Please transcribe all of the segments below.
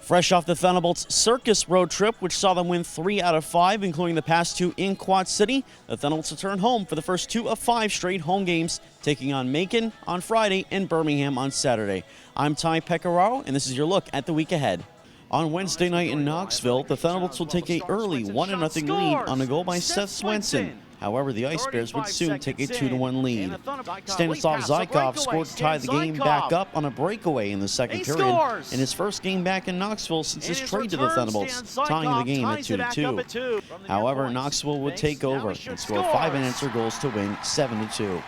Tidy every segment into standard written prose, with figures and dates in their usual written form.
Fresh off the Thunderbolts circus road trip, which saw them win 3 out of 5, including the past 2 in Quad City, the Thunderbolts return home for the first 2 of 5 straight home games, taking on Macon on Friday and Birmingham on Saturday. I'm Ty Pecoraro, and this is your look at the week ahead. On Wednesday night in Knoxville, the Thunderbolts will take an early 1-0 lead on a goal by Seth Swenson. However, the Ice Bears would soon take a 2-1 lead. Stanislav Zykov scored to tie the game back up on a breakaway in the second period, in his first game back in Knoxville since his trade to the Thunderbolts, tying the game at 2-2. However, Knoxville would take over and score 5 unanswered goals to win 7-2.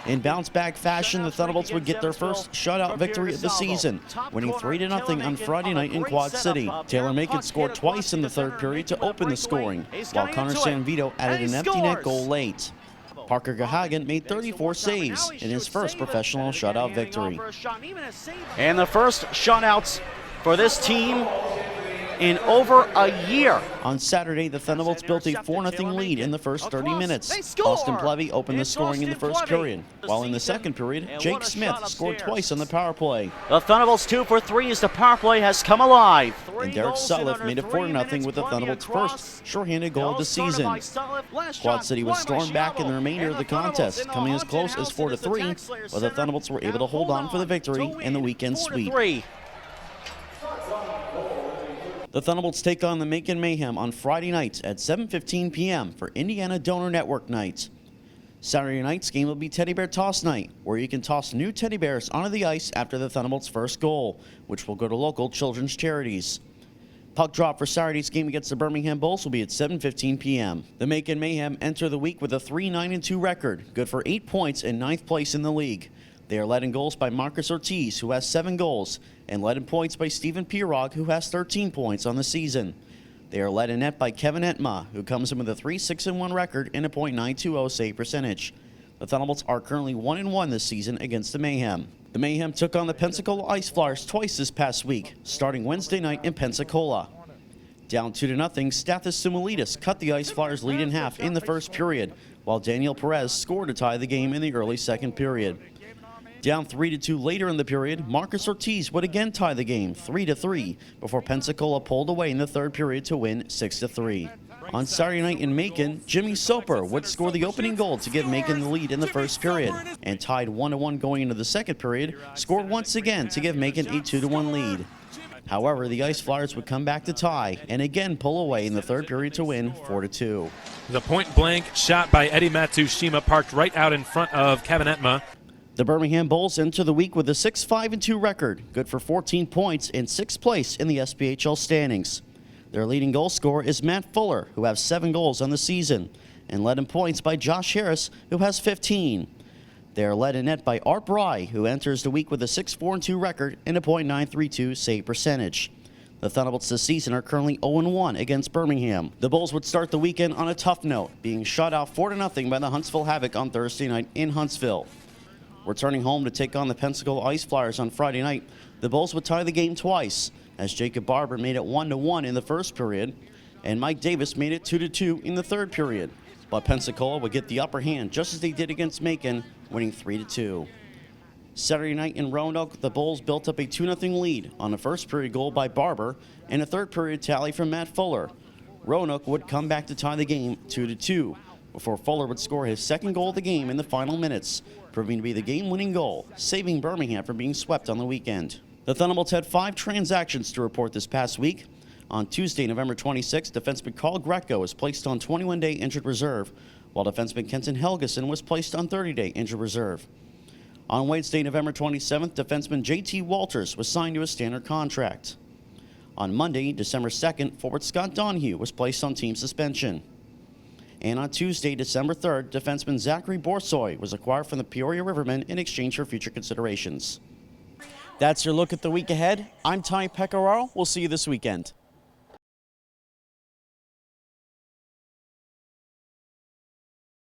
In bounce-back fashion, the Thunderbolts would get their first shutout victory of the season, winning 3-0 on Friday night in Quad City. Taylor Macon scored twice in the third period to open the scoring, while Connor Sanvito added an empty net goal late. Parker Gahagan made 34 saves in his first professional shutout victory. And the first shutouts for this team in over a year. On Saturday, the Thunderbolts built a 4-0 lead in the first 30 minutes. Austin Plevy opened the scoring in the first period, while in the second period, Jake Smith scored twice on the power play. The Thunderbolts 2 for 3 as the power play has come alive. And Derek Sutliff made it 4-0 with the Thunderbolts' first shorthanded goal of the season. Quad City was stormed back in the remainder of the contest, coming as close as 4-3, but the Thunderbolts were able to hold on for the victory and the weekend sweep. The Thunderbolts take on the Macon Mayhem on Friday nights at 7:15 p.m. for Indiana Donor Network Night. Saturday night's game will be Teddy Bear Toss Night, where you can toss new teddy bears onto the ice after the Thunderbolts' first goal, which will go to local children's charities. Puck drop for Saturday's game against the Birmingham Bulls will be at 7:15 p.m. The Macon Mayhem enter the week with a 3-9-2 record, good for 8 points and 9th place in the league. They are led in goals by Marcus Ortiz, who has 7 goals, and led in points by Stephen Pirog, who has 13 points on the season. They are led in net by Kevin Entma, who comes in with a 3-6-1 record and a .920 save percentage. The Thunderbolts are currently 1-1 this season against the Mayhem. The Mayhem took on the Pensacola Ice Flyers twice this past week, starting Wednesday night in Pensacola. Down 2-0, Stathis Sumulidis cut the Ice Flyers' lead in half in the first period, while Daniel Perez scored to tie the game in the early second period. Down 3-2 later in the period, Marcus Ortiz would again tie the game 3-3 before Pensacola pulled away in the third period to win 6-3. On Saturday night in Macon, Jimmy Soper would score the opening goal to give Macon the lead in the first period, and tied 1-1 going into the second period, scored once again to give Macon a 2-1 lead. However, the Ice Flyers would come back to tie and again pull away in the third period to win 4-2. The point-blank shot by Eddie Matsushima parked right out in front of Kevin Entma. The Birmingham Bulls enter the week with a 6-5-2 record, good for 14 points and 6th place in the SPHL standings. Their leading goal scorer is Matt Fuller, who has 7 goals on the season, and led in points by Josh Harris, who has 15. They are led in net by Art Bry, who enters the week with a 6-4-2 record and a .932 save percentage. The Thunderbolts this season are currently 0-1 against Birmingham. The Bulls would start the weekend on a tough note, being shut out 4-0 by the Huntsville Havoc on Thursday night in Huntsville. Returning home to take on the Pensacola Ice Flyers on Friday night, the Bulls would tie the game twice, as Jacob Barber made it 1-1 in the first period, and Mike Davis made it 2-2 in the third period. But Pensacola would get the upper hand just as they did against Macon, winning 3-2. Saturday night in Roanoke, the Bulls built up a 2-0 lead on a first period goal by Barber and a third period tally from Matt Fuller. Roanoke would come back to tie the game 2-2, before Fuller would score his second goal of the game in the final minutes, proving to be the game-winning goal, saving Birmingham from being swept on the weekend. The Thunderbolts had 5 transactions to report this past week. On Tuesday, November 26th, defenseman Carl Greco was placed on 21-day injured reserve, while defenseman Kenton Helgeson was placed on 30-day injured reserve. On Wednesday, November 27th, defenseman J.T. Walters was signed to a standard contract. On Monday, December 2nd, forward Scott Donahue was placed on team suspension. And on Tuesday, December 3rd, defenseman Zachary Borsoy was acquired from the Peoria Rivermen in exchange for future considerations. That's your look at the week ahead. I'm Ty Pecoraro. We'll see you this weekend.